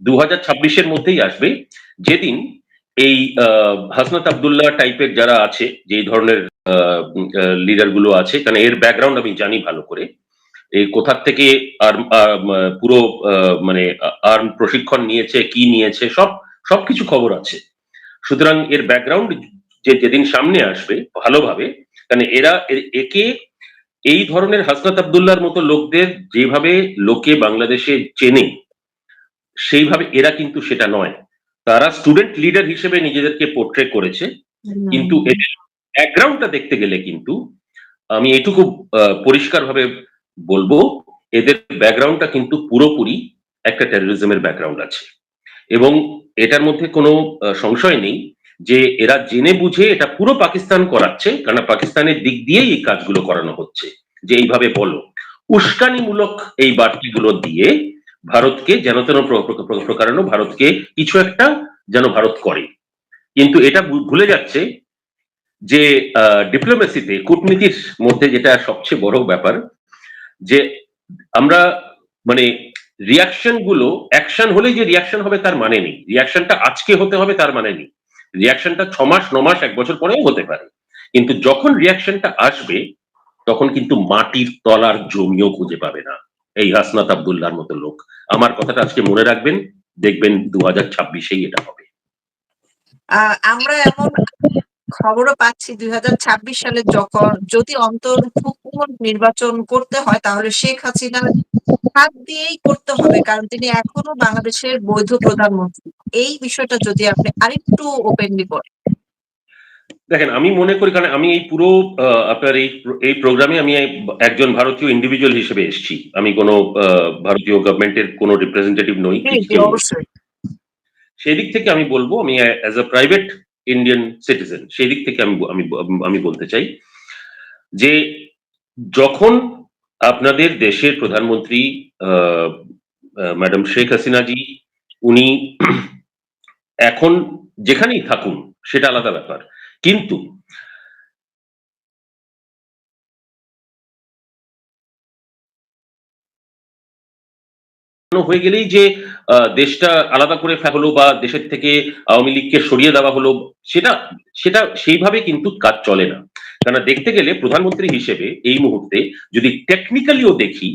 2026-এর মধ্যেই আসবে, যেদিন এই হাসনাত আব্দুল্লাহ টাইপের যারা আছে, যেই ধরনের লিডার গুলো আছে, কারণ এর ব্যাকগ্রাউন্ড আমি জানি ভালো করে, এই কোথার থেকে পুরো মানে আর্ম প্রশিক্ষণ নিয়েছে, কি নিয়েছে, সবকিছু খবর আছে। সুতরাং এর ব্যাকগ্রাউন্ড যেদিন সামনে আসবে ভালোভাবে, কারণ একে এই ধরনের হাসনাত আব্দুল্লাহর মতো লোকদের যেভাবে লোকে বাংলাদেশে চেনে, সেইভাবে এরা কিন্তু সেটা নয়। তারা স্টুডেন্ট লিডার হিসেবে নিজেদেরকে পোর্ট্রে করেছে, কিন্তু এদের ব্যাকগ্রাউন্ডটা দেখতে গেলে কিন্তু আমি এটুকু পরিষ্কারভাবে বলবো, এদের ব্যাকগ্রাউন্ডটা কিন্তু পুরোপুরি একটা টেররিজমের ব্যাকগ্রাউন্ড আছে। এবং এটার মধ্যে কোনো সংশয় নেই যে এরা জেনে বুঝে এটা পুরো পাকিস্তান করাচ্ছে, কারণ পাকিস্তানের দিক দিয়েই এই কাজগুলো করানো হচ্ছে, যে এইভাবে বলো উস্কানিমূলক এই বার্তাগুলো দিয়ে ভারতকে যেন তেন প্রকারানো, ভারতকে কিছু একটা যেন ভারত করে। কিন্তু এটা ভুলে যাচ্ছে যে ডিপ্লোমেসিতে, কূটনীতির মধ্যে যেটা সবচেয়ে বড় ব্যাপার, যে আমরা মানে রিয়াকশন গুলো, অ্যাকশন হলেই যে রিয়াকশন হবে তার মানে নেই, রিয়াকশনটা আজকে হতে হবে তার মানে নেই, রিয়াকশনটা 6 মাস 9 মাস 1 বছর পরেও হতে পারে। কিন্তু যখন রিয়াকশনটা আসবে, তখন কিন্তু মাটির তলার জমিও খুঁজে পাবে না এই হাসনাত আব্দুল্লাহর মতো লোক। আমার কথাটা আজকে মনে রাখবেন, দেখবেন 2026-এই এটা হবে। আমরা এমন খবরও পাচ্ছি 2026 সালে যখন যদি অন্তর্ভুক্ত নির্বাচন করতে হয়, তাহলে শেখ হাসিনার হাত দিয়েই করতে হবে, কারণ তিনি এখনো বাংলাদেশের বৈধ প্রধানমন্ত্রী। এই বিষয়টা যদি আপনি আরেকটু ওপেনলি বলেন। দেখেন, আমি মনে করি, কারণ আমি এই পুরো আপনার এই প্রোগ্রামে আমি একজন ভারতীয় ইন্ডিভিজুয়াল হিসেবে এসেছি, আমি কোনো ভারতীয় গভর্নমেন্টের কোনো রিপ্রেজেন্টেটিভ নই, কেউ নই। সেই দিক থেকে আমি বলবো, আমি as a private Indian citizen, সেই দিক থেকে আমি বলতে চাই যে যখন আপনাদের দেশের প্রধানমন্ত্রী ম্যাডাম শেখ হাসিনা জি, উনি এখন যেখানেই থাকুন সেটা আলাদা ব্যাপার, কিন্তু হয়ে গেলেই যে দেশটা আলাদা করে ফেলা হলো বা দেশের থেকে আওয়ামী লীগকে সরিয়ে দেওয়া হলো, সেটা সেটা সেইভাবে কিন্তু কাজ চলে না। কারণ দেখতে গেলে প্রধানমন্ত্রী হিসেবে এই মুহূর্তে যদি টেকনিক্যালিও দেখি,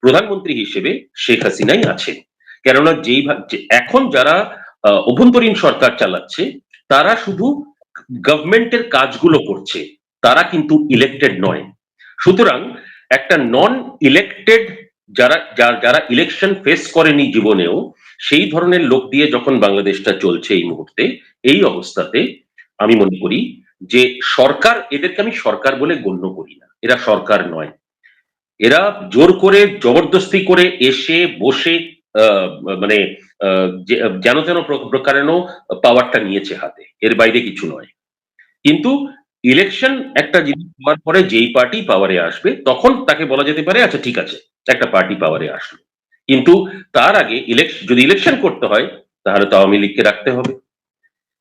প্রধানমন্ত্রী হিসেবে শেখ হাসিনাই আছেন। কেননা এখন যারা অভ্যন্তরীণ সরকার চালাচ্ছে, তারা শুধু গভর্নমেন্টের কাজগুলো করছে, তারা কিন্তু ইলেক্টেড নয়। সুতরাং একটা নন ইলেক্টেড, যারা ইলেকশন ফেস করেনি জীবনেও, সেই ধরনের লোক দিয়ে যখন বাংলাদেশটা চলছে এই মুহূর্তে, এই অবস্থাতে আমি মনে করি যে সরকার, এদেরকে আমি সরকার বলে গণ্য করি না, এরা সরকার নয়। এরা জোর করে জবরদস্তি করে এসে বসে মানে যেন তেন প্রকারেণ পাওয়ারটা নিয়েছে হাতে, এর বাইরে কিছু নয়। কিন্তু ইলেকশন একটা জিনিস হওয়ার পরে যেই পার্টি পাওয়ারে আসবে, তখন তাকে বলা যেতে পারে আচ্ছা ঠিক আছে, একটা পার্টি পাওয়ারে আসলো। কিন্তু তার আগে যদি ইলেকশন করতে হয়, তাহলে তো আওয়ামী লীগকে রাখতে হবে।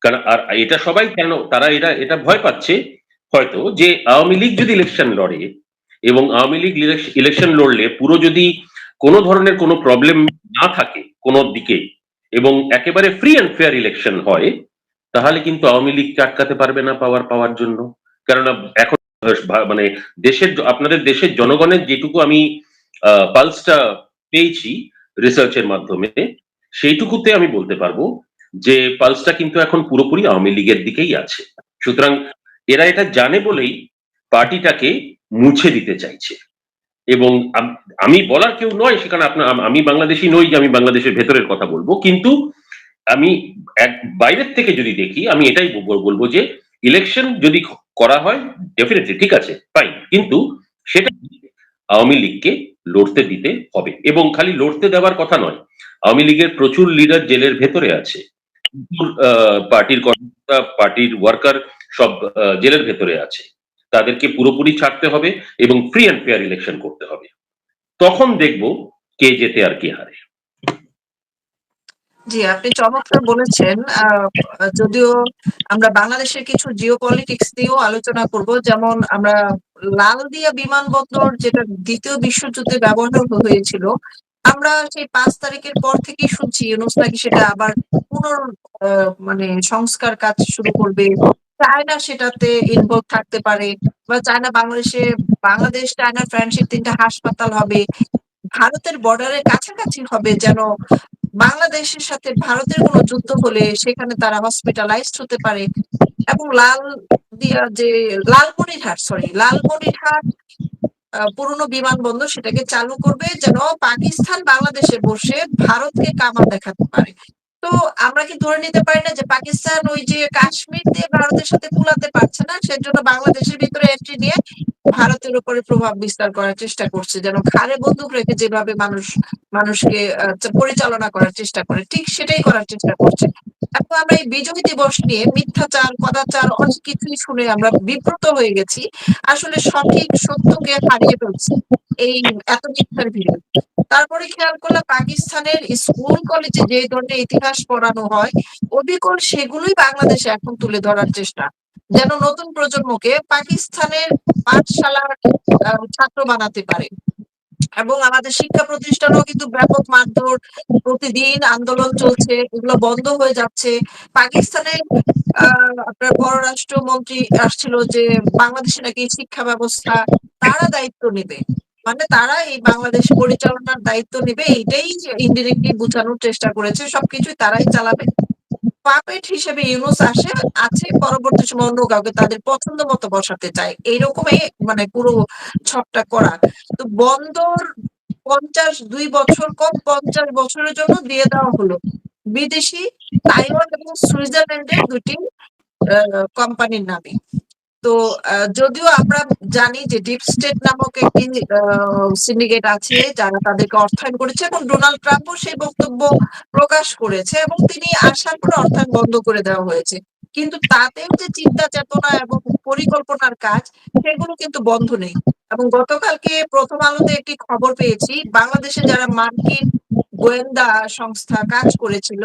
কারণ আর এটা সবাই কেন তারা এটা ভয় পাচ্ছে হয়তো, যে আওয়ামী লীগ যদি ইলেকশন লড়ে, এবং আওয়ামী লীগ ইলেকশন লড়লে পুরো যদি কোনো ধরনের কোনো প্রবলেম না থাকে কোনো দিকে, এবং একেবারে ফ্রি অ্যান্ড ফেয়ার ইলেকশন হয়, তাহলে কিন্তু আওয়ামী লীগকে আটকাতে পারবে না পাওয়ার জন্য। কেননা এখন মানে আপনাদের দেশের জনগণের যেটুকু আমি পালসটা পেয়েছি রিসার্চের মাধ্যমে, সেইটুকুতে আমি বলতে পারবো যে পালসটা কিন্তু এখন পুরোপুরি আওয়ামী লীগের দিকেই আছে। সুতরাং এরা এটা জানে বলেই পার্টিটাকে মুছে দিতে চাইছে। এবং আমি বলার কেউ নয় সেখানে, আমি বাংলাদেশি নই যে আমি বাংলাদেশের ভেতরের কথা বলবো, কিন্তু আমি বাইরের থেকে যদি দেখি, আমি এটাই বলবো যে ইলেকশন যদি করা হয় ডেফিনেটলি ঠিক আছে, ফাইন, কিন্তু সেটা আওয়ামী লীগকে লড়তে দিতে হবে। এবং খালি লড়তে দেওয়ার কথা নয়, আওয়ামী লীগের প্রচুর লিডার জেলের ভেতরে আছে, পার্টির কর্মকর্তা, পার্টির ওয়ার্কার সব জেলের ভেতরে আছে, তাদেরকে পুরোপুরি ছাড়তে হবে এবং ফ্রি অ্যান্ড ফেয়ার ইলেকশন করতে হবে। তখন দেখবো কে জেতে আর কে হারে। জি, আপনি চমৎকার বলেছেন। যদিও আমরা বাংলাদেশের কিছু জিওপলিটিক্স নিয়েও আলোচনা করব, যেমন আমরা লালদিয়া বিমানবন্দর, যেটা দ্বিতীয় বিশ্বযুদ্ধে ব্যবহার হয়েছিল, আমরা সেই ৫ তারিখের পর থেকেই শুনছি ইউনূস নাকি সেটা আবার পুনর মানে সংস্কার কাজ শুরু করবে। চায়না সেটাতে ইনভলভ থাকতে পারে বা বাংলাদেশ চায়নার ফ্রেন্ডশিপ ৩ টা হাসপাতাল হবে। ভারতের বর্ডারের কাছাকাছি হবে যেন বাংলাদেশের সাথে ভারতের কোনো যুদ্ধ হলে সেখানে তারা হসপিটালাইজড হতে পারে এবং লালমনিরহাট পুরনো বিমানবন্দর সেটাকে চালু করবে যেন পাকিস্তান বাংলাদেশে বসে ভারতকে কামান দেখাতে পারে। তো আমরা কি ধরে নিতে পারি না যে পাকিস্তান ওই যে কাশ্মীর দিয়ে ভারতের সাথে কুলাতে পারছে না, সেজন্য বাংলাদেশের ভিতরে এন্ট্রি নিয়ে ভারতের উপরে প্রভাব বিস্তার করার চেষ্টা করছে, যেন ঘাড়ে বন্দুক রেখে যেভাবে মানুষকে পরিচালনা করার চেষ্টা করে ঠিক সেটাই করার চেষ্টা করছে। এখন আমরা এই বিজয় দিবস নিয়ে মিথ্যাচার কদাচার অনেক কিছুই শুনে আমরা বিব্রত হয়ে গেছি। আসলে সঠিক সত্যকে হারিয়ে ফেলছি এই এত মিথ্যার ভিড়ে। তারপরে খেয়াল করলাম পাকিস্তানের স্কুল কলেজে যে ধরনের ইতিহাস পড়ানো হয় অবিকল সেগুলোই বাংলাদেশে এখন তুলে ধরার চেষ্টা, যেন নতুন প্রজন্মকে পাকিস্তানের পাঠশালার ছাত্র বানাতে পারে। এবং আমাদের শিক্ষা প্রতিষ্ঠানেও কিন্তু ব্যাপক মারধর, প্রতিদিন আন্দোলন চলছে, এগুলো বন্ধ হয়ে যাচ্ছে। পাকিস্তানের আপনার পররাষ্ট্রমন্ত্রী আসছিল যে বাংলাদেশে নাকি শিক্ষা ব্যবস্থা তারা দায়িত্ব নেবে। মানে তারা এই বাংলাদেশ পরিচালনার দায়িত্ব নেবে, এইটাই ইনডিরেক্টলি বোঝানোর চেষ্টা করেছে। সবকিছুই তারাই চালাবে। পাপেট হিসেবে ইউনূস আছে, পরবর্তী সময়ে অন্য কাউকে তাদের পছন্দ মতো বসাতে চায়। এইরকমই মানে পুরো ছকটা করা। তো বন্দর ২ বছর ৫০ বছরের জন্য দিয়ে দেওয়া হলো। বিদেশি তাইওয়ান এবং সুইজারল্যান্ডের ২ টি কোম্পানির নামে। তো যদিও আমরা জানি যে ডিপ স্টেট নামক একটি সিন্ডিকেট আছে যারা তাদেরকে অর্থায়ন করেছে এবং ডোনাল্ড ট্রাম্পও সেই বক্তব্য প্রকাশ করেছে এবং তিনি আসার পরে অর্থায়ন বন্ধ করে দেওয়া হয়েছে। কিন্তু তাতেও যে চিন্তা চেতনা এবং পরিকল্পনার কাজ সেগুলো কিন্তু বন্ধ নেই। এবং গতকালকে প্রথম আলোতে একটি খবর পেয়েছি বাংলাদেশে যারা মার্কিন গোয়েন্দা সংস্থা কাজ করেছিল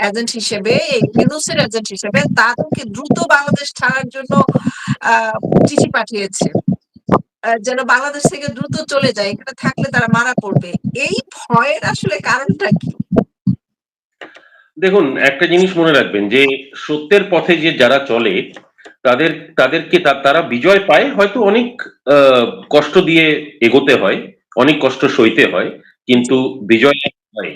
এজেন্ট হিসেবে, এই ইউনূসের এজেন্ট হিসেবে তাদেরকে দ্রুত বাংলাদেশ ছাড়ার জন্য আহ চিঠি পাঠিয়েছে, যেন বাংলাদেশ থেকে দ্রুত চলে যায়, এখানে থাকলে তারা মারা পড়বে। এই ভয়ের আসলে কারণটা কি? দেখুন, একটা জিনিস মনে রাখবেন যে সত্যের পথে যে যারা চলে তাদেরকে তারা বিজয় পায় হয়তো অনেক কষ্ট দিয়ে এগোতে হয়, অনেক কষ্ট সইতে হয়, কিন্তু বিজয় হয়।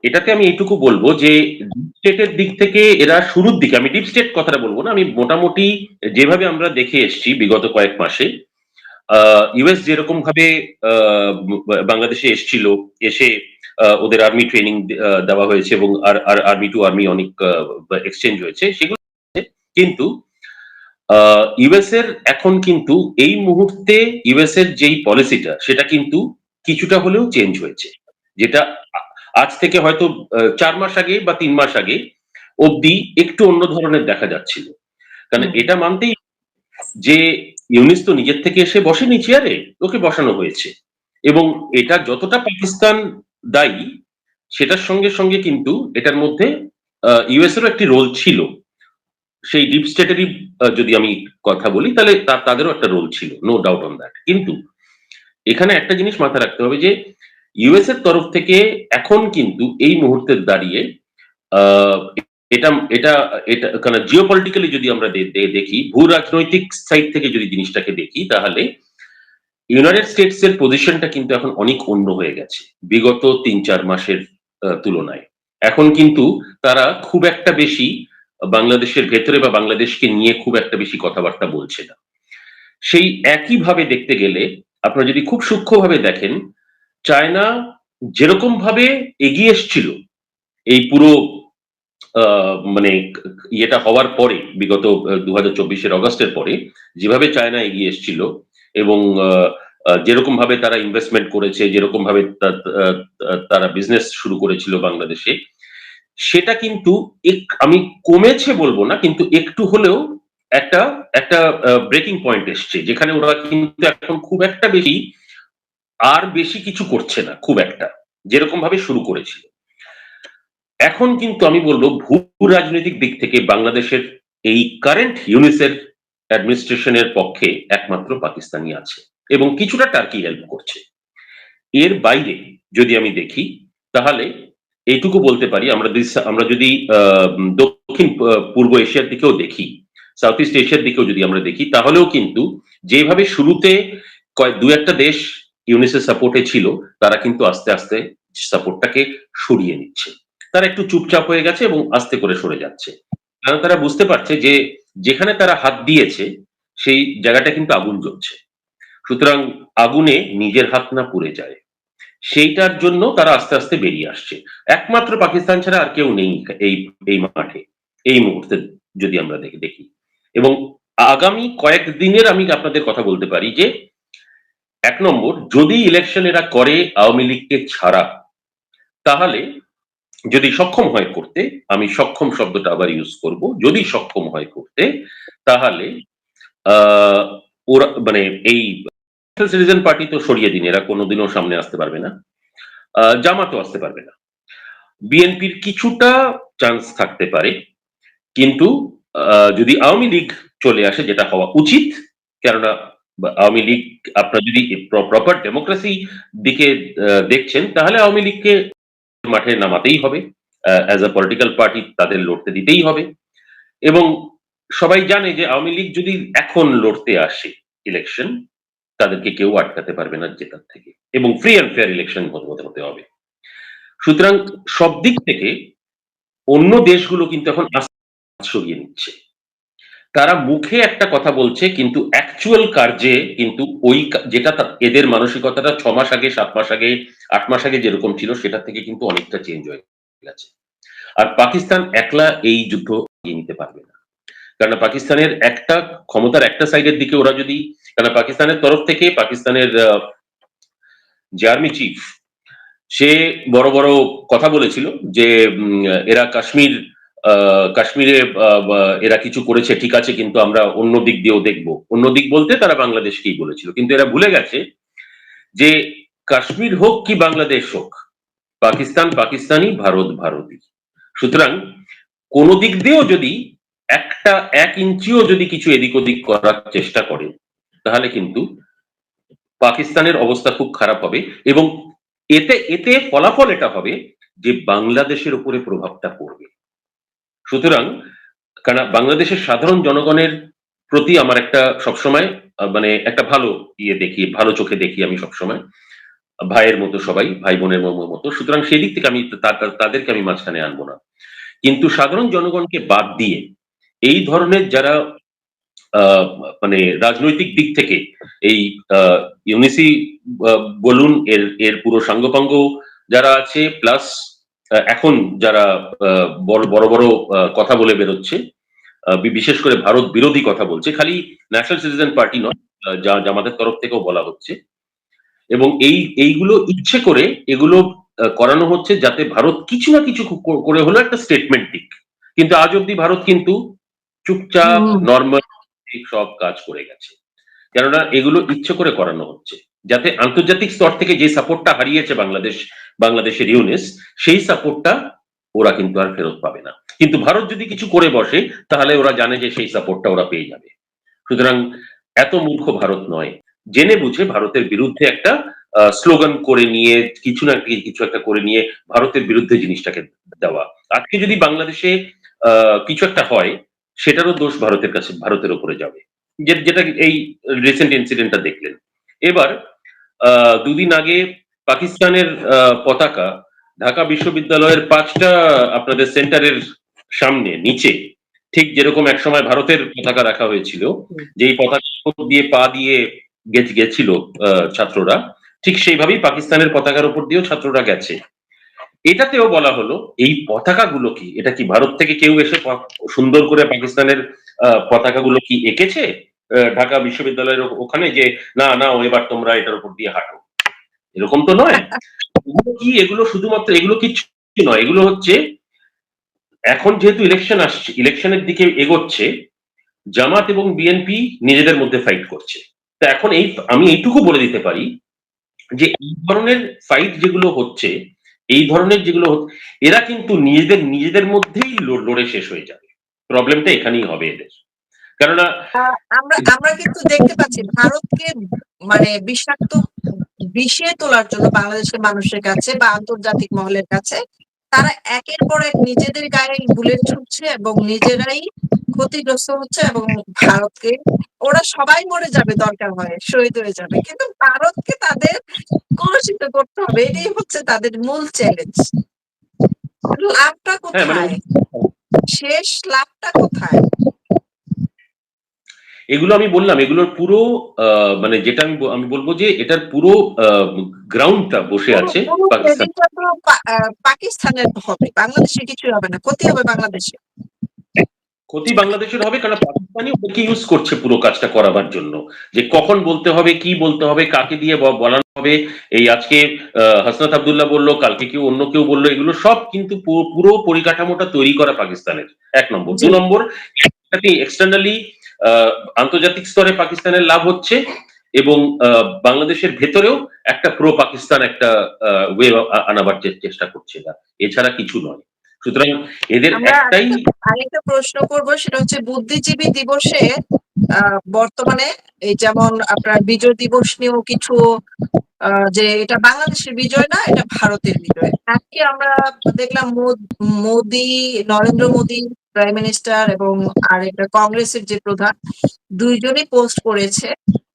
এটাতে আমি এইটুকু বলবো যে ডিপ স্টেটের দিক থেকে এরা শুরুর দিকে, আমি ডিপ স্টেট কথাটা বলবো না, আমি মোটামুটি যেভাবে আমরা দেখে এসেছি বিগত কয়েক মাসে, ইউএস যেরকম ভাবে বাংলাদেশে এসছিল, এসে ওদের আর্মি ট্রেনিং দেওয়া হয়েছে এবং আর্মি টু আর্মি অনেক এক্সচেঞ্জ হয়েছে সেগুলো, কিন্তু ইউএস এর এখন কিন্তু এই মুহূর্তে ইউএস এর যেই পলিসিটা সেটা কিন্তু কিছুটা হলেও চেঞ্জ হয়েছে, যেটা আজ থেকে হয়তো ৪ মাস আগে বা ৩ মাস আগে অবধি একটু অন্য ধরনের দেখা যাচ্ছিল। কারণ এটা মানতেই যে ইউনিস তো নিজের থেকে এসে বসেনি চেয়ারে, ওকে বসানো হয়েছে, এবং এটা যতটা পাকিস্তান দায়ী সেটার সঙ্গে সঙ্গে কিন্তু এটার মধ্যে ইউএস এরও একটি রোল ছিল। সেই ডিপ স্টেটেরই যদি আমি কথা বলি তাহলে তাদেরও একটা রোল ছিল, নো ডাউট অন দ্যাট। কিন্তু এখানে একটা জিনিস মাথায় রাখতে হবে যে ইউএস এর তরফ থেকে এখন কিন্তু এই মুহূর্তে দাঁড়িয়ে আহ, এটা এটা এটা কারণ জিওপলিটিক্যালি যদি আমরা দেখি, ভূ রাজনৈতিক সাইড থেকে যদি জিনিসটাকে দেখি, তাহলে ইউনাইটেড স্টেটস এর পজিশনটা কিন্তু এখন অনেক অন্য হয়ে গেছে বিগত ৩-৪ মাসের তুলনায়। এখন কিন্তু তারা খুব একটা বেশি বাংলাদেশের ভেতরে বা বাংলাদেশকে নিয়ে খুব একটা বেশি কথাবার্তা বলছে না। সেই একইভাবে দেখতে গেলে আপনারা যদি খুব সূক্ষ্মভাবে দেখেন, চায়না যেরকম ভাবে এগিয়ে এসছিল এই পুরো মানে ইয়েটা হওয়ার পরে, বিগত ২০২৪-এর অগস্টের পরে যেভাবে চায়না এগিয়ে এসছিল এবং যেরকম ভাবে তারা ইনভেস্টমেন্ট করেছে, যেরকম ভাবে তারা বিজনেস শুরু করেছিল বাংলাদেশে, সেটা কিন্তু আমি কমেছে বলবো না, কিন্তু একটু হলেও একটা একটা ব্রেকিং পয়েন্ট এসছে, যেখানে ওরা কিন্তু এখন খুব একটা বেশি কিছু করছে না খুব একটা, যেরকম ভাবে শুরু করেছিল। এখন কিন্তু আমি বলবো ভূ রাজনৈতিক দিক থেকে বাংলাদেশের এই কারেন্ট ইউনিসের অ্যাডমিনিস্ট্রেশনের পক্ষে একমাত্র পাকিস্তানি আছে এবং কিছুটা টার্কি হেল্প করছে। এর বাইরে যদি আমি দেখি, তাহলে এইটুকু বলতে পারি আমরা যদি দক্ষিণ পূর্ব এশিয়ার দিকেও দেখি, সাউথ ইস্ট এশিয়ার দিকেও যদি আমরা দেখি, তাহলেও কিন্তু যেভাবে শুরুতে দু একটা দেশ ইউনিসের সাপোর্টে ছিল, তারা কিন্তু আস্তে আস্তে সাপোর্টটাকে সরিয়ে নিচ্ছে। তারা একটু চুপচাপ হয়ে গেছে এবং আস্তে করে সরে যাচ্ছে, কারণ তারা বুঝতে পারছে যে যেখানে তারা হাত দিয়েছে সেই জায়গাটা কিন্তু আগুন জ্বলছে। সুতরাং আগুনে নিজের হাত না পুড়ে যায়, সেইটার জন্য তারা আস্তে আস্তে বেরিয়ে আসছে। একমাত্র পাকিস্তান ছাড়া আর কেউ নেই এই এই মাঠে এই মুহূর্তে, যদি আমরা দেখি। এবং আগামী কয়েকদিনের আমি আপনাদের কথা বলতে পারি যে, ১ নম্বর, যদি ইলেকশন এরা করে আওয়ামী লীগকে ছাড়া, তাহলে যদি সক্ষম হয় করতে, আমি সক্ষম শব্দটা আবার ইউজ করব, যদি সক্ষম হয় করতে, তাহলে আহ, ওরা মানে এই সিটিজেন পার্টি তো সরিয়ে দিন, এরা কোনোদিনও সামনে আসতে পারবে না, জামাতও আসতে পারবে না, বিএনপির কিছুটা চান্স থাকতে পারে, কিন্তু যদি আওয়ামী লীগ চলে আসে, যেটা হওয়া উচিত, কেননা আওয়ামী লীগ, আপনার যদি প্রপার ডেমোক্রেসি দিকে দেখছেন, তাহলে আওয়ামী লীগকে মাঠে নামাতেই হবে, অ্যাজ আ পলিটিক্যাল পার্টি তাদের লড়তে দিতেই হবে। এবং সবাই জানে যে আওয়ামী লীগ যদি এখন লড়তে আসে ইলেকশন, তাদেরকে কেউ আটকাতে পারবে না জেতার থেকে, এবং ফ্রি অ্যান্ড ফেয়ার ইলেকশন হতে হবে। সুতরাং সব দিক থেকে অন্য দেশগুলো কিন্তু এখন সরিয়ে নিচ্ছে। তারা মুখে একটা কথা বলছে, কিন্তু অ্যাকচুয়াল কার্যে কিন্তু ওই যেটা এদের মানসিকতাটা 6 মাস আগে, 7 মাস আগে, 8 মাস আগে যেরকম ছিল, সেটা থেকে কিন্তু অনেকটা চেঞ্জ হয়ে গেছে। আর পাকিস্তান একলা এই যুদ্ধ এগিয়ে নিতে পারবে না, কারণ পাকিস্তানের একটা ক্ষমতার একটা সাইডের দিকে ওরা যদি, কারণ পাকিস্তানের তরফ থেকে পাকিস্তানের যে আর্মি চিফ, সে বড় বড় কথা বলেছিল যে এরা কাশ্মীরে এরা কিছু করেছে ঠিক আছে, কিন্তু আমরা অন্য দিক দিয়েও দেখবো। অন্য দিক বলতে তারা বাংলাদেশকেই বলেছিল, কিন্তু এরা ভুলে গেছে যে কাশ্মীর হোক কি বাংলাদেশ হোক, পাকিস্তান পাকিস্তানি, ভারত ভারতী। সুতরাং কোন দিক দিয়েও যদি 1 ইঞ্চিও যদি কিছু এদিক ওদিক করার চেষ্টা করে, তাহলে কিন্তু পাকিস্তানের অবস্থা খুব খারাপ হবে, এবং এতে এতে ফলাফল এটা হবে যে বাংলাদেশের উপরে প্রভাবটা পড়বে। সুতরাং কারণ বাংলাদেশের সাধারণ জনগণের প্রতি আমার একটা সবসময় মানে একটা ভালো দেখি, ভালো চোখে দেখি আমি সবসময়, ভাইয়ের মতো সবাই, ভাই বোনের মতো। সুতরাং সেই দিক থেকে আমি তাদেরকে আমি মাঝখানে আনবো না, কিন্তু সাধারণ জনগণকে বাদ দিয়ে এই ধরনের যারা মানে রাজনৈতিক দিক থেকে এই ইউনিসি বলুন, এর পুরো সাঙ্গপাঙ্গ যারা আছে, প্লাস এখন যারা বড় বড় কথা বলে বেরোচ্ছে, বিশেষ করে ভারত বিরোধী কথা বলছে, খালি ন্যাশনাল সিটিজেন পার্টি নয়, যা আমাদের তরফ থেকেও বলা হচ্ছে, এবং এইগুলো ইচ্ছে করে এগুলো করানো হচ্ছে যাতে ভারত কিছু না কিছু করে হলো একটা স্টেটমেন্ট দিক। কিন্তু আজ অব্দি ভারত কিন্তু চুপচাপ নর্মাল সব কাজ করে গেছে, কেননা এগুলো ইচ্ছে করে করানো হচ্ছে যাতে আন্তর্জাতিক স্তর থেকে যে সাপোর্টটা হারিয়েছে বাংলাদেশের ইউনিস, সেই সাপোর্টটা ওরা কিন্তু আর ফেরত পাবে না। কিন্তু ভারত যদি কিছু করে বসে, তাহলে ওরা জানে যে সেই সাপোর্টটা ওরা পেয়ে যাবে। সুতরাং এত মূর্খ ভারত নয়, জেনে বুঝে ভারতের বিরুদ্ধে একটা স্লোগান করে নিয়ে, কিছু একটা করে নিয়ে ভারতের বিরুদ্ধে জিনিসটাকে দেওয়া। আজকে যদি বাংলাদেশে কিছু একটা হয়, সেটারও দোষ ভারতের উপরে যাবে, যেটা এই রিসেন্ট ইনসিডেন্টটা দেখলেন। এবার 2 দিন আগে পাকিস্তানের পতাকা ঢাকা বিশ্ববিদ্যালয়ের 5টা আপনাদের সেন্টারের সামনে নিচে, ঠিক যেরকম একসময় ভারতের পতাকা রাখা হয়েছিল, যেই পতাকা দিয়ে পা দিয়ে গেছিল ছাত্ররা, ঠিক সেইভাবেই পাকিস্তানের পতাকার উপর দিয়েও ছাত্ররা গেছে। এটাতেও বলা হলো এই পতাকাগুলো কি, এটা কি ভারত থেকে কেউ এসে সুন্দর করে পাকিস্তানের পতাকাগুলো কি এঁকেছে ঢাকা বিশ্ববিদ্যালয়ের ওখানে, যে না না এবার তোমরা এটার উপর দিয়ে হাঁটো? এরকম তো নয়। এগুলো শুধুমাত্র এগুলো কিছু নয়, এগুলো হচ্ছে এখন যেহেতু ইলেকশন আসছে, ইলেকশনের দিকে এগোচ্ছে, জামাত এবং বিএনপি নিজেদের মধ্যে ফাইট করছে। তো এখন আমি এইটুকু বলে দিতে পারি যে এই ধরনের ফাইট যেগুলো হচ্ছে, এরা কিন্তু নিজেদের মধ্যেই লড়ে শেষ হয়ে যাবে। প্রবলেমটা এখানেই হবে এদের, কেননা আমরা কিন্তু দেখতে পাচ্ছি ভারতকে মানে বিষাক্ত বিষিয়ে তোলার জন্য বাংলাদেশের মানুষের কাছে বা আন্তর্জাতিক মহলের কাছে তারা একের পর এক নিজেদের গায়ে বুলেট ছুটছে এবং নিজেরাই ক্ষতিগ্রস্ত হচ্ছে এবং ভারতকে ওরা সবাই মরে যাবে দরকার হয়, শহীদ হয়ে যাবে, কিন্তু ভারতকে তাদের কলুষিত করতে হবে, এটাই হচ্ছে তাদের মূল চ্যালেঞ্জ। লাভটা হ্যাঁ মানে কোথায়? শেষ লাভটা কোথায়? এগুলো আমি বললাম, এগুলোর পুরো মানে যেটা আমি বলবো যে এটার পুরো গ্রাউন্ডটা বসে পুরো আছে পুরো পাকিস্তান। ক্রেডিটটা তো পাকিস্তানের হবে, বাংলাদেশের কিছুই হবে না, ক্ষতি হবে বাংলাদেশে। ক্ষতি বাংলাদেশের হবে, কারণ পাকিস্তানি ওদেরকে ইউজ করছে পুরো কাজটা করাবার জন্য, যে কখন বলতে হবে, কি বলতে হবে, কাকে দিয়ে বলানো হবে। এই আজকে হাসনাত আব্দুল্লাহ বললো, কালকে কেউ অন্য কেউ বললো, এগুলো সব কিন্তু পুরো পরিকাঠামোটা তৈরি করা পাকিস্তানের। এক নম্বর। জি। দু নম্বর, এক্সটার্নালি আন্তর্জাতিক স্তরে পাকিস্তানের লাভ হচ্ছে, এবং বাংলাদেশের ভেতরেও একটা প্রো পাকিস্তান একটা ওয়ে আনাবার চেষ্টা করছে এরা, এছাড়া কিছু নয়। সুতরাং এদের আমরা একটাই। আরেকটা প্রশ্ন করব, সেটা হচ্ছে বুদ্ধিজীবী দিবসে বর্তমানে এই যেমন আপনার বিজয় দিবস নিয়েও কিছু যে এটা বাংলাদেশের বিজয় না, এটা ভারতের বিজয়। আজকে আমরা দেখলাম মোদি, নরেন্দ্র মোদি প্রাইম মিনিস্টার এবং আর এটা কংগ্রেসের যে প্রধান, দুইজনই পোস্ট করেছে।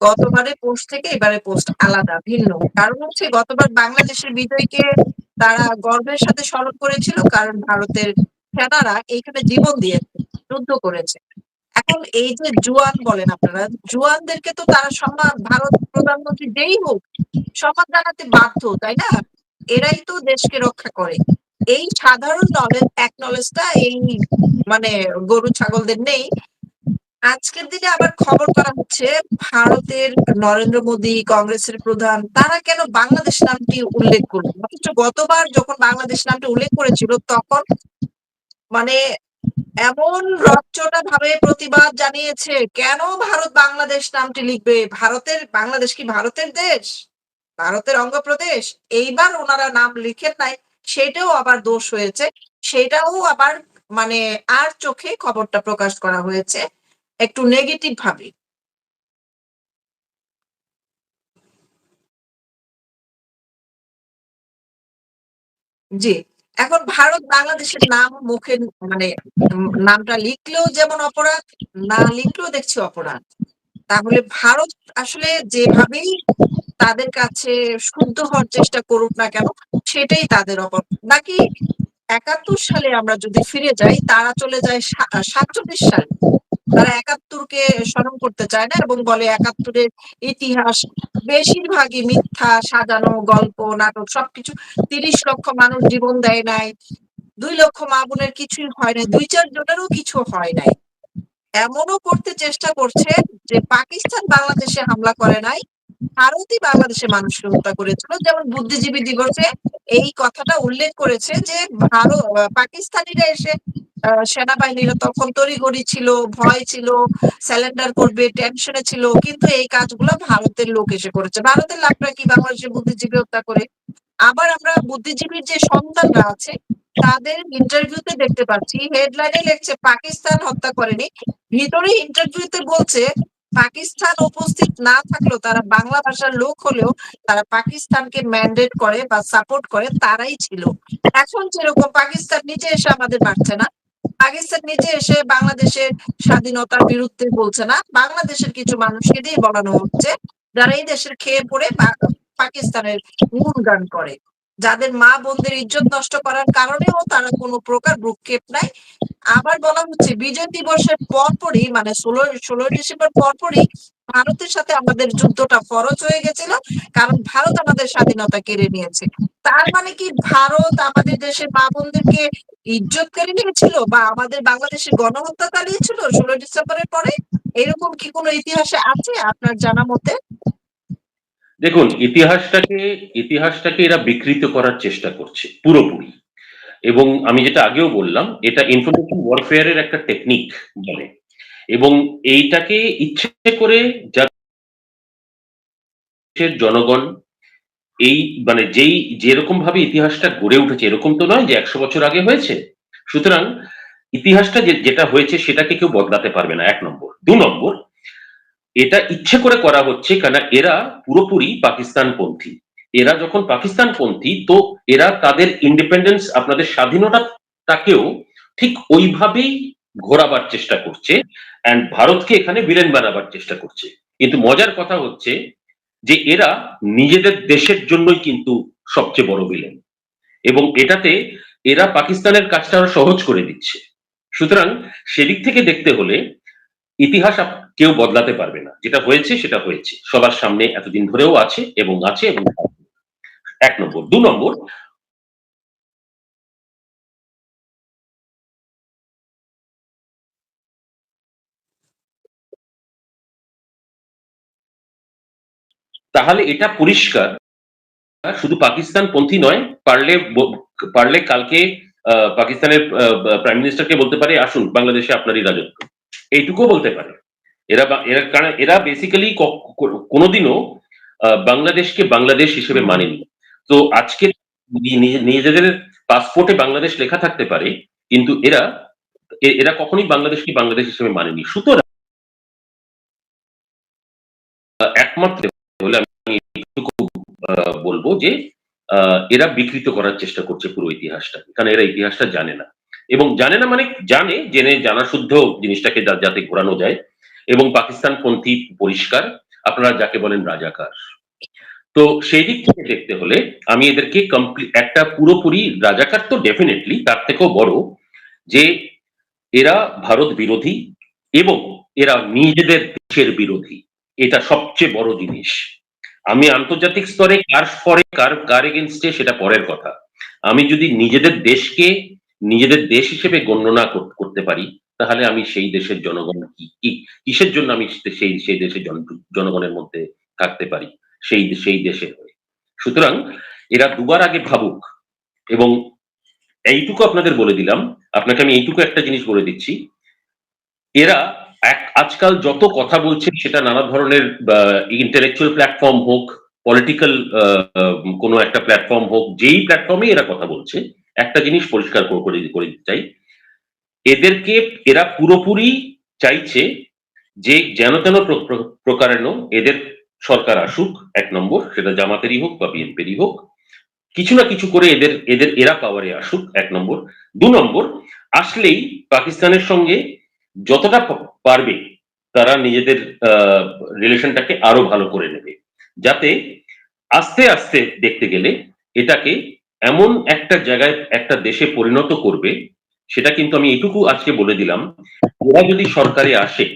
গতবারের পোস্ট থেকে এবারে পোস্ট আলাদা, ভিন্ন। কারণ হচ্ছে গতবার বাংলাদেশের বিজয়কে তারা গর্বের সাথে স্মরণ করেছিল, কারণ ভারতের সেনারা এইখানে জীবন দিয়েছে, যুদ্ধ করেছে। এখন এই যে জুয়ান বলেন আপনারা, জুয়ানদেরকে তো তারা সম্মান, ভারত প্রধানমন্ত্রী যেই হোক সম্মান জানাতে বাধ্য, তাই না? এরাই তো দেশকে রক্ষা করে। এই সাধারণ নলেজ, অ্যাকনলেজটা এই মানে গরু ছাগলদের নেই। আজকের দিনে আবার খবর করা হচ্ছে ভারতের নরেন্দ্র মোদী, কংগ্রেসের প্রধান, তারা কেন বাংলাদেশ নামটি উল্লেখ করলো, অথচ গতবার যখন বাংলাদেশ নামটি উল্লেখ করেছিল তখন মানে এমন রচ্চটা ভাবে প্রতিবাদ জানিয়েছে, কেন ভারত বাংলাদেশ নামটি লিখবে? বাংলাদেশ কি ভারতের দেশ, ভারতের অঙ্গপ্রদেশ? এইবার ওনারা নাম লিখেন নাই, সেটাও আবার দোষ হয়েছে, সেটাও আবার মানে আর চোখে খবরটা প্রকাশ করা হয়েছে একটু নেগেটিভ ভাবে। জি। এখন ভারত বাংলাদেশের নাম মুখে মানে নামটা লিখলেও যেমন অপরাধ, না লিখলেও দেখছি অপরাধ। তাহলে ভারত আসলে যেভাবেই তাদের কাছে শুদ্ধ হওয়ার চেষ্টা করুক না কেন, সেটাই তাদের অপরাধ। বাকি ৭১ সালে আমরা যদি ফিরে যাই, তারা চলে যায় ৪৭ সালে। তারা ৭১-কে স্মরণ করতে চায় না এবং বলে ৭১-এর ইতিহাস বেশিরভাগই মিথ্যা, সাজানো গল্প, নাটক, সবকিছু। ৩০ লক্ষ মানুষ জীবন দেয় নাই, ২ লক্ষ মা বোনের কিছুই হয় নাই, ২-৪ জনেরও কিছু হয় নাই। এমনও করতে চেষ্টা করছে যে পাকিস্তান বাংলাদেশে হামলা করে নাই, ভারতই বাংলাদেশে মানুষকে হত্যা করেছিল। যেমন বুদ্ধিজীবী দিবসে এই কথাটা উল্লেখ করেছে যে পাকিস্তানিরা এসে সেনাবাহিনীরা তখন তড়িঘড়ি ছিল, ভয় ছিল, স্যালেন্ডার করবে, টেনশনে ছিল, কিন্তু এই কাজগুলো ভারতের লোক এসে করেছে। ভারতের লাভটা কি? বাংলাদেশের বুদ্ধিজীবী হত্যা করে। আবার আমরা বুদ্ধিজীবীর যে সন্তানরা আছে তাদের ইন্টারভিউতে দেখতে পাচ্ছি, হেডলাইনে লিখছে পাকিস্তান হত্যা করেনি, ভিতরে ইন্টারভিউতে বলছে পাকিস্তান উপস্থিত না থাকলেও, তারা বাংলা ভাষার লোক হলেও তারা পাকিস্তানকে ম্যান্ডেট করে বা সাপোর্ট করে, তারাই ছিল। এখন যেরকম পাকিস্তান নিজে এসে আমাদের মারছে না, পাকিস্তান নিজে এসে বাংলাদেশের স্বাধীনতার বিরুদ্ধে বলছে না, বাংলাদেশের কিছু মানুষকে দিয়ে বলানো হচ্ছে যারা এই দেশের খেয়ে পড়ে পাকিস্তানের গুণগান করে, যাদের মা বোনদের ইজ্জত নষ্ট করার কারণেও তারা কোনো প্রকার ভ্রুক্ষেপ নাই। আবার বলা হচ্ছে বিজয় দিবসের পরপরই, মানে ১৬ই ডিসেম্বর পরপরই ভারতের সাথে আমাদের যুদ্ধটা ফরজ হয়ে গেছিল, কারণ ভারত আমাদের স্বাধীনতা কেড়ে নিয়েছে। তার মানে কি ভারত আমাদের দেশের মা বোনদেরকে ইজ্জত কেড়ে নিয়েছিল বা আমাদের বাংলাদেশে গণহত্যা চালিয়েছিল ১৬ই ডিসেম্বরের পরে? এরকম কি কোনো ইতিহাসে আছে আপনার জানা মতে? দেখুন, ইতিহাসটাকে এরা বিকৃত করার চেষ্টা করছে পুরোপুরি। এবং আমি যেটা আগেও বললাম, এটা ইনফরমেশন ওয়ারফেয়ারের একটা টেকনিক বলে, এবং এইটাকে ইচ্ছে করে দেশের জনগণ এই মানে যেরকম ভাবে ইতিহাসটা গড়ে উঠেছে, এরকম তো নয় যে ১০০ বছর আগে হয়েছে। সুতরাং ইতিহাসটা যেটা হয়েছে সেটাকে কেউ বদলাতে পারবে না, ১ নম্বর। ২ নম্বর, এটা ইচ্ছে করে করা হচ্ছে, কেন এরা পুরোপুরি পাকিস্তানপন্থী। এরা যখন পাকিস্তানপন্থী, তো এরা তাদের ইন্ডিপেন্ডেন্স, আপনাদের স্বাধীনতাটাকেও ঠিক ওইভাবেই ঘোরাবার চেষ্টা করছে, অ্যান্ড ভারতকে এখানে ভিলেন বানাবার চেষ্টা করছে। কিন্তু মজার কথা হচ্ছে যে এরা নিজেদের দেশের জন্যই কিন্তু সবচেয়ে বড় ভিলেন, এবং এটাতে এরা পাকিস্তানের কাজটা আরো সহজ করে দিচ্ছে। সুতরাং সেদিক থেকে দেখতে হলে ইতিহাস কেউ বদলাতে পারবে না। যেটা হয়েছে সেটা হয়েছে, সবার সামনে এতদিন ধরেও আছে এবং আছে এবং থাকবে। 1 নম্বর। 2 নম্বর, তাহলে এটা পরিষ্কার শুধু পাকিস্তান পন্থী নয়, পারলে কালকে পাকিস্তানের প্রাইম মিনিস্টারকে বলতে পারে আসুন বাংলাদেশে আপনারই রাজত্ব, এইটুকুও বলতে পারে। এরা কারণ এরা বেসিক্যালি কোনোদিনও বাংলাদেশকে বাংলাদেশ হিসেবে মানেনি। তো আজকে নিজেদের পাসপোর্টে বাংলাদেশ লেখা থাকতে পারে, কিন্তু এরা কখনোই বাংলাদেশকে বাংলাদেশ হিসেবে মানেনি। সুতরাং একমাত্র হলে আমি এইটুকু বলবো যে এরা বিকৃত করার চেষ্টা করছে পুরো ইতিহাসটা, কারণ এরা ইতিহাসটা জানে না, এবং জানে না মানে জেনে জানা শুদ্ধ জিনিসটাকে যাতে ঘোরানো যায়। এবং পাকিস্তান পন্থী পরিষ্কার, আপনারা যাকে বলেন রাজাকার। তো সেই দিক থেকে দেখতে হলে আমি এদেরকে একটা পুরোপুরি রাজাকার তো ডেফিনেটলি, তার থেকেও বড় যে এরা ভারত বিরোধী এবং এরা নিজেদের দেশের বিরোধী। এটা সবচেয়ে বড় জিনিস। আমি আন্তর্জাতিক স্তরে কার ফরে কার এগেনস্টে সেটা পরের কথা। আমি যদি নিজেদের দেশকে নিজেদের দেশ হিসেবে গণ্য করতে পারি, তাহলে আমি সেই দেশের জনগণ কিসের জন্য আমি সেই দেশের জনগণের মধ্যে থাকতে পারি, সেই দেশের হয়ে। সুতরাং এরা দুবার আগে ভাবুক। এবং এইটুকু আপনাদের বলে দিলাম, আপনাকে আমি এইটুকু একটা জিনিস বলে দিচ্ছি, এরা আজকাল যত কথা বলছে সেটা নানা ধরনের ইন্টেলেকচুয়াল প্ল্যাটফর্ম হোক, পলিটিক্যাল কোনো একটা প্ল্যাটফর্ম হোক, যেই প্ল্যাটফর্মে এরা কথা বলছে, একটা জিনিস পরিষ্কার করে দিতে চাই, এরা পুরোপুরি চাইছে যে যেন তেন প্রকারেণ এদের সরকার আসুক। 1 নম্বর, সেটা জামাতেরই হোক বা বিএনপিরই হোক, কিছু না কিছু করে এরা পাওয়ারে আসুক। 1 নম্বর। 2 নম্বর, আসলেই পাকিস্তানের সঙ্গে যতটা পারবে তারা নিজেদের রিলেশনটাকে আরো ভালো করে নেবে, যাতে আস্তে আস্তে দেখতে গেলে এটাকে এমন একটা জায়গায় একটা দেশে পরিণত করবে। সেটা কিন্তু আমি এটুকু আজকে বলে দিলাম, ওরা যদি সরকারে আসে,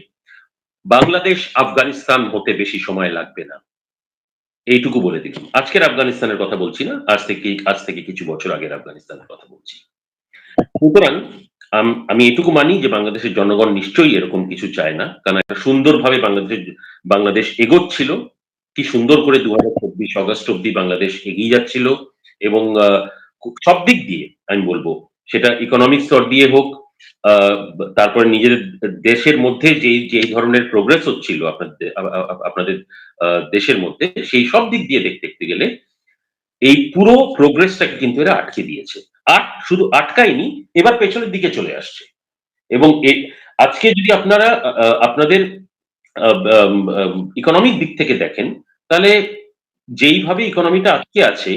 বাংলাদেশ আফগানিস্তান হতে বেশি সময় লাগবে না, এইটুকু বলে দিলাম। আজকের আফগানিস্তানের কথা বলছি না, আজ থেকে কিছু বছর আগের আফগানিস্তানের কথা বলছি। সুতরাং আমি এটুকু মানি যে বাংলাদেশের জনগণ নিশ্চয়ই এরকম কিছু চায় না, কারণ একটা সুন্দরভাবে বাংলাদেশ এগোচ্ছিল, কি সুন্দর করে 2024 অগস্ট অব্দি বাংলাদেশ এগিয়ে যাচ্ছিল, এবং সব দিক দিয়ে আমি বলবো, সেটা ইকোনমিক স্তর দিয়ে হোক, তারপরে নিজেদের দেশের মধ্যে যেই ধরনের প্রোগ্রেস হচ্ছিল আপনাদের দেশের মধ্যে, সেই সব দিক দিয়ে দেখতে গেলে এই পুরো প্রোগ্রেসটাকে কিন্তু এরা আটকে দিয়েছে। শুধু আটকায়নি, এবার পেছনের দিকে চলে আসছে। এবং আজকে যদি আপনারা আপনাদের ইকোনমিক দিক থেকে দেখেন, তাহলে যেইভাবে ইকোনমিটা আটকে আছে,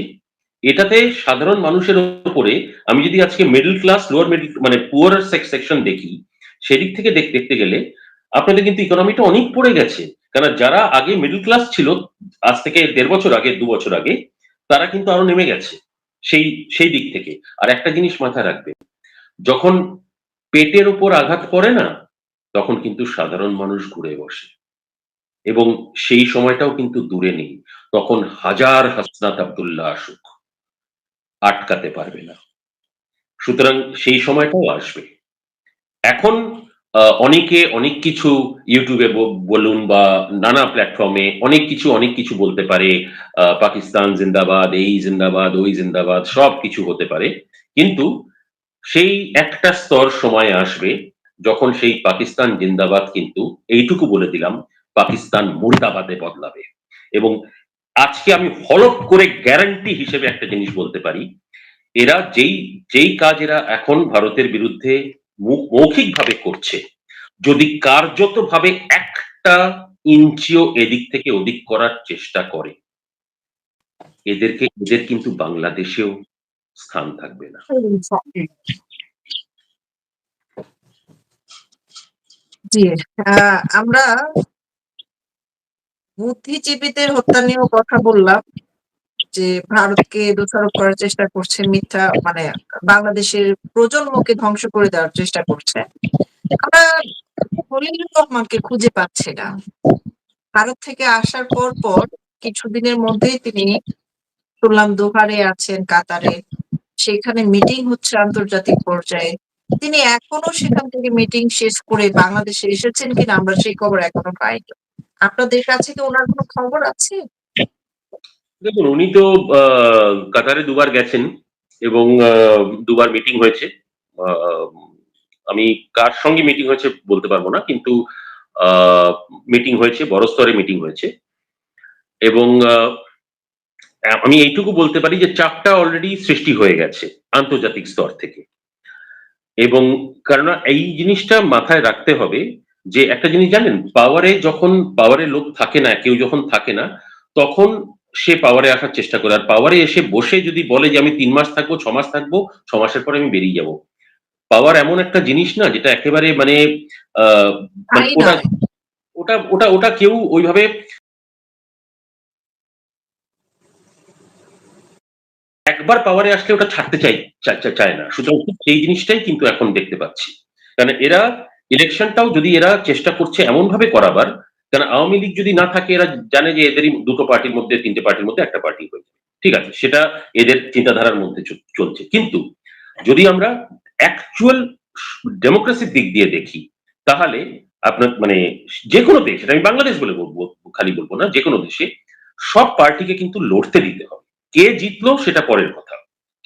এটাতে সাধারণ মানুষের উপরে, আমি যদি আজকে মিডল ক্লাস লোয়ার মিডল মানে পুয়ার সেকশন দেখি, সেদিক থেকে দেখতে গেলে আপনাদের কিন্তু ইকোনমিটা অনেক পড়ে গেছে। কারণ যারা আগে মিডল ক্লাস ছিল আজ থেকে 1.5 বছর আগে, 2 বছর আগে, তারা কিন্তু আরো নেমে গেছে সেই দিক থেকে। আর একটা জিনিস মাথায় রাখবে, যখন পেটের উপর আঘাত পড়ে না, তখন কিন্তু সাধারণ মানুষ ঘুরে বসে, এবং সেই সময়টাও কিন্তু দূরে নেই। তখন হাজার হাসনাত আব্দুল্লাহ আসুক, আটকাতে পারবে না। সুতরাং সেই সময়টাও আসবে। এখন অনেকে অনেক কিছু ইউটিউবে বলুন বা নানা প্ল্যাটফর্মে অনেক কিছু বলতে পারে, পাকিস্তান জিন্দাবাদ, এই জিন্দাবাদ, ওই জিন্দাবাদ, সব কিছু হতে পারে। কিন্তু সেই একটা স্তর সময় আসবে যখন সেই পাকিস্তান জিন্দাবাদ কিন্তু, এইটুকু বলে দিলাম, পাকিস্তান মুর্দাবাদে বদলাবে। এবং আজকে আমি হলফ করে গ্যারান্টি হিসেবে একটা জিনিস বলতে পারি, এরা যেই কাজ এরা এখন ভারতের বিরুদ্ধে মৌখিকভাবে করছে, যদি কার্যতভাবে একটা ইঞ্চিও এদিক থেকে ওদিক করার চেষ্টা করে, এদের কিন্তু বাংলাদেশেও স্থান থাকবে না। জি, আমরা বুদ্ধিজীবীদের হত্যা নিয়েও কথা বললাম যে ভারতকে দোষারোপ করার চেষ্টা করছে, মিথ্যা মানে বাংলাদেশের প্রজন্মকে ধ্বংস করে দেওয়ার চেষ্টা করছে। আমরা খলিলুর রহমানকে খুঁজে পাচ্ছি না। ভারত থেকে আসার পর কিছুদিনের মধ্যেই তিনি শুনলাম দোহারে আছেন, কাতারে। সেখানে মিটিং হচ্ছে আন্তর্জাতিক পর্যায়ে। তিনি এখনো সেখান থেকে মিটিং শেষ করে বাংলাদেশে এসেছেন কিনা আমরা সেই খবর এখনো পাইনি। আপনাদের কাছে কি ওনার কোনো খবর আছে? দেখুন, উনি তো কাতারে দুবার গেছেন এবং দুবার মিটিং হয়েছে। আহ, আমি কার সঙ্গে মিটিং হয়েছে বলতে পারবো না, কিন্তু মিটিং হয়েছে, বড় স্তরে মিটিং হয়েছে। এবং আমি এইটুকু বলতে পারি যে চাপটা অলরেডি সৃষ্টি হয়ে গেছে আন্তর্জাতিক স্তর থেকে। এবং কেননা এই জিনিসটা মাথায় রাখতে হবে যে একটা জিনিস জানেন, পাওয়ারে লোক থাকে না, কেউ যখন থাকে না, তখন সে পাওয়ারে আসার চেষ্টা করে। আর পাওয়ারে এসে বসে যদি বলে যে আমি 3 মাস থাকবো, 6 মাস থাকবো, 6 মাসের পরে আমি বেরিয়ে যাব, পাওয়ার এমন একটা জিনিস না যেটা একেবারে আহ, মানে তাই ওটা নয়। ওটা ওটা ওটা কেউ ওইভাবে একবার পাওয়ারে আসলে ওটা ছাড়তে চায় না। সুতরাং ঠিক সেই জিনিসটাই কিন্তু এখন দেখতে পাচ্ছি। কারণ এরা ইলেকশনটাও যদি এরা চেষ্টা করছে এমন ভাবে করাবার, কারণ আওয়ামী লীগ যদি না থাকে এরা জানে যে এদেরই দুটো পার্টির মধ্যে, তিনটে পার্টির মধ্যে একটা পার্টি হয়ে যাবে। ঠিক আছে, সেটা এদের চিন্তাধারার মধ্যে চলছে। কিন্তু যদি আমরা অ্যাকচুয়াল ডেমোক্রেসির দিক দিয়ে দেখি, তাহলে আপনার যে কোনো দেশ, এটা আমি বাংলাদেশ বলে বলবো, খালি বলবো না, যে কোনো দেশে সব পার্টিকে কিন্তু লড়তে দিতে হবে। কে জিতলো সেটা পরের কথা,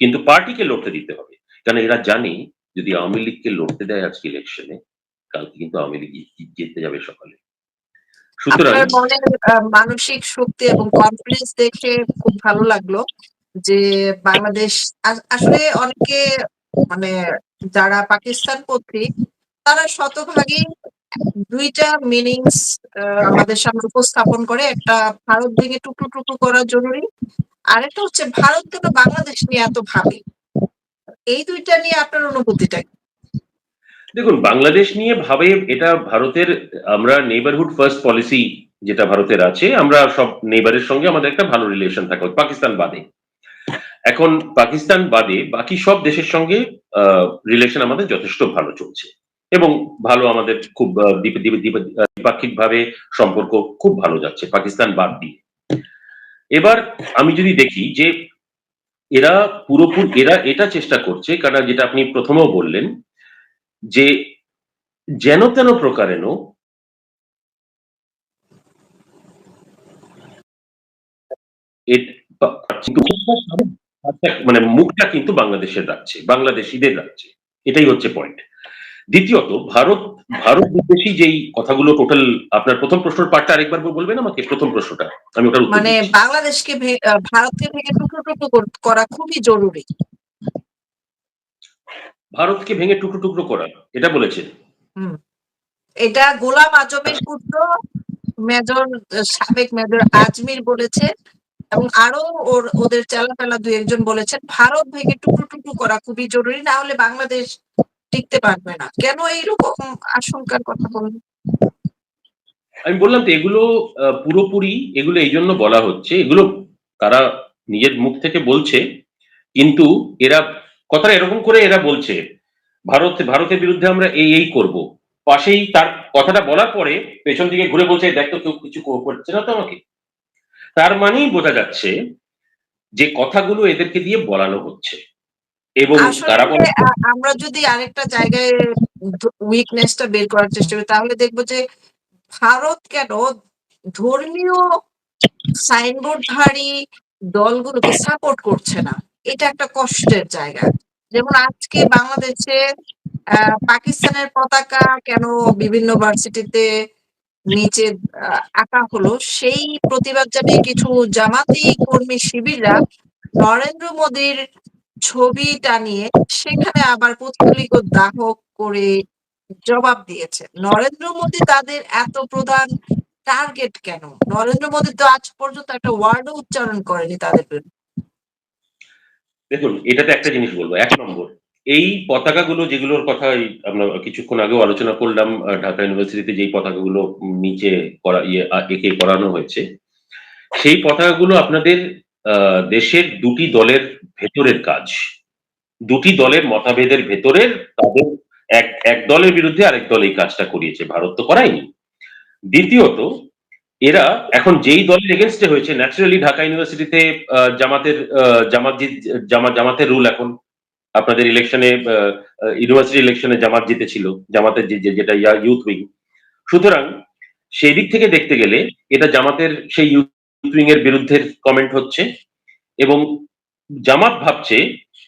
কিন্তু পার্টিকে লড়তে দিতে হবে। কারণ এরা জানে যদি আওয়ামী লীগকে লড়তে দেয় আজকে ইলেকশনে, কালকে কিন্তু আওয়ামী লীগ জিততে যাবে সকালে। সুতরাং আপনার মনের মানসিক শক্তি এবং কনফিডেন্স দেখে খুব ভালো লাগলো যে বাংলাদেশ আসলে অনেকে মানে যারা পাকিস্তানপন্থী তারা শতভাগই দুইটা মিনিংস আমাদের সামনে উপস্থাপন করে। একটা, ভারত ভেঙে টুকরো টুকরো করা জরুরি, আরেকটা হচ্ছে ভারত কেন বাংলাদেশ নিয়ে এত ভাবে। এই দুইটা নিয়ে আপনার অনুভূতিটা কি? দেখুন, বাংলাদেশ নিয়ে ভাবে এটা ভারতের, আমরা নেইবারহুড ফার্স্ট পলিসি যেটা ভারতের আছে, আমরা সব নেইবারের সঙ্গে আমাদের একটা ভালো রিলেশন থাকা, পাকিস্তান বাদে। এখন পাকিস্তান বাদে বাকি সব দেশের সঙ্গে রিলেশন আমাদের যথেষ্ট ভালো চলছে এবং ভালো, আমাদের খুব দ্বিপাক্ষিক ভাবে সম্পর্ক খুব ভালো যাচ্ছে পাকিস্তান বাদ দিয়ে। এবার আমি যদি দেখি যে এরা এটা চেষ্টা করছে, কারণ যেটা আপনি প্রথমেও বললেন যে যেন তেন প্রকারেণ মুখটা কিন্তু বাংলাদেশের রাখছে, বাংলাদেশিদের রাখছে। এটাই হচ্ছে পয়েন্ট। দ্বিতীয়ত, ভারত বিদ্বেষী যেই কথাগুলো টোটাল, আপনার প্রথম প্রশ্নের পার্টটা আরেকবার বলবেন আমাকে, প্রথম প্রশ্নটা আমি ওটার উত্তর মানে দিচ্ছি। বাংলাদেশকে ভারতকে ভেঙে টুকরো টুকরো করা খুবই জরুরি। ভারতকে ভেঙে টুকরো টুকরো করা, এটা বলেছেন। হুম, এটা গোলাম আজমের পুত্র মেজর, সাবেক মেজর আজমির বলেছে এবং আরো ওদের চেলাপেলা দুই একজন বলেছেন ভারত ভেঙে টুকরো টুকরো করা খুবই জরুরি, না হলে বাংলাদেশ টিকতে পারবে না। কেন এইরকম আশঙ্কার কথা বললেন? আমি বললাম তো, এগুলো পুরোপুরি এগুলো এই জন্য বলা হচ্ছে, এগুলো তারা নিজের মুখ থেকে বলছে, কিন্তু এরা কথাটা এরকম করে এরা বলছে ভারতের বিরুদ্ধে আমরা এই করব, পাশেই তার কথাটা বলার পরে পেছন দিকে ঘুরে বলছে দেখ তো কেউ কিছু করছে না তো আমাকে। তার মানেই বোঝা যাচ্ছে যে কথাগুলো এদেরকে দিয়ে বলানো হচ্ছে এবং আসলে তারা বলে আমরা যদি আরেকটা জায়গায় উইকনেসটা বের করার চেষ্টা করি তাহলে দেখবো যে ভারত কেন ধর্মীয় সাইনবোর্ডধারী দলগুলোকে সাপোর্ট করছে না, এটা একটা কষ্টের জায়গা। যেমন আজকে বাংলাদেশে পাকিস্তানের পতাকা কেন বিভিন্ন ভার্সিটিতে নিচে আঁকা হলো, সেই প্রতিবাদ জানিয়ে কিছু জামাতি কর্মী শিবিররা নরেন্দ্র মোদীর ছবি টানিয়ে সেখানে আবার পুতলিকা দাহ করে জবাব দিয়েছে। নরেন্দ্র মোদী তাদের এত প্রধান টার্গেট কেন? নরেন্দ্র মোদী তো আজ পর্যন্ত একটা ওয়ার্ডও উচ্চারণ করেনি তাদের বিরুদ্ধে। দেখুন, এটাতে একটা জিনিস বলবো। ১ নম্বর, এই পতাকাগুলো যেগুলোর কথা আমরা কিছুক্ষণ আগেও আলোচনা করলাম, ঢাকা ইউনিভার্সিটিতে যেই পতাকাগুলো নিচে করা এঁকে করানো হয়েছে, সেই পতাকাগুলো আপনাদের দেশের ২ টি দলের ভেতরের কাজ। ২ টি দলের মতভেদের ভেতরের তাদের এক দলের বিরুদ্ধে আরেক দল এই কাজটা করিয়েছে। ভারত তো করায়নি। দ্বিতীয়ত, এরা এখন যেই দলের এগেইনস্ট এ হয়েছে, ন্যাচারালি ঢাকা ইউনিভার্সিটিতে জামাতের জামাতের রুল এখন। আপনাদের ইলেকশনে ইউনিভার্সিটি ইলেকশনে জামাত জিতেছিল। জামাতের যেটা ইউথ উইং। সুতরাং সেই দিক থেকে দেখতে গেলে এটা জামাতের সেই ইউথ উইং এর বিরুদ্ধে কমেন্ট হচ্ছে, এবং জামাত ভাবছে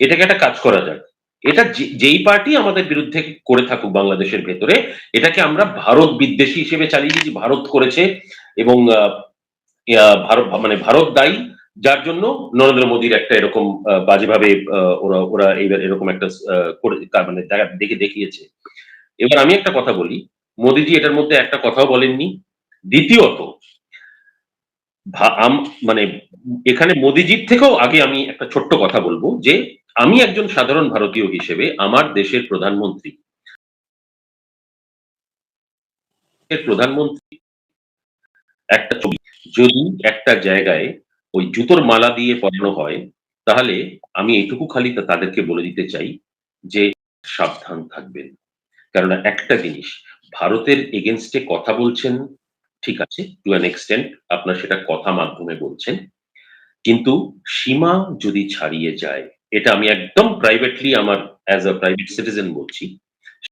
এটাকে একটা কাজ করা যায়। এটা যেই পার্টি আমাদের বিরুদ্ধে করে থাকুক বাংলাদেশের ভেতরে, এটাকে আমরা ভারত বিদ্বেষী হিসেবে চালিয়ে দিয়েছি, ভারত করেছে, এবং ভারত মানে ভারত দায়ী, যার জন্য নরেন্দ্র মোদীর একটা এরকম বাজেভাবে ওরা ওরা এইবার এরকম একটা মানে দেখে দেখিয়েছে। এবার আমি একটা কথা বলি, মোদীজি এটার মধ্যে একটা কথাও বলেননি। দ্বিতীয়ত, মানে এখানে মোদিজির থেকেও আগে আমি একটা ছোট্ট কথা বলবো যে আমি একজন সাধারণ ভারতীয় হিসেবে আমার দেশের প্রধানমন্ত্রী একটা ছবি যদি একটা জায়গায় ওই জুতোর মালা দিয়ে পরানো হয়, তাহলে আমি এইটুকু খালি তাদেরকে বলে দিতে চাই যে সাবধান থাকবেন। কেননা একটা জিনিস, ভারতের এগেনস্টে কথা বলছেন, ঠিক আছে, টু অ্যান এক্সটেন্ট আপনার সেটা কথা মাধ্যমে বলছেন, কিন্তু সীমা যদি ছাড়িয়ে যায়, এটা আমি একদম প্রাইভেটলি আমার অ্যাজ আ প্রাইভেট সিটিজেন বলছি,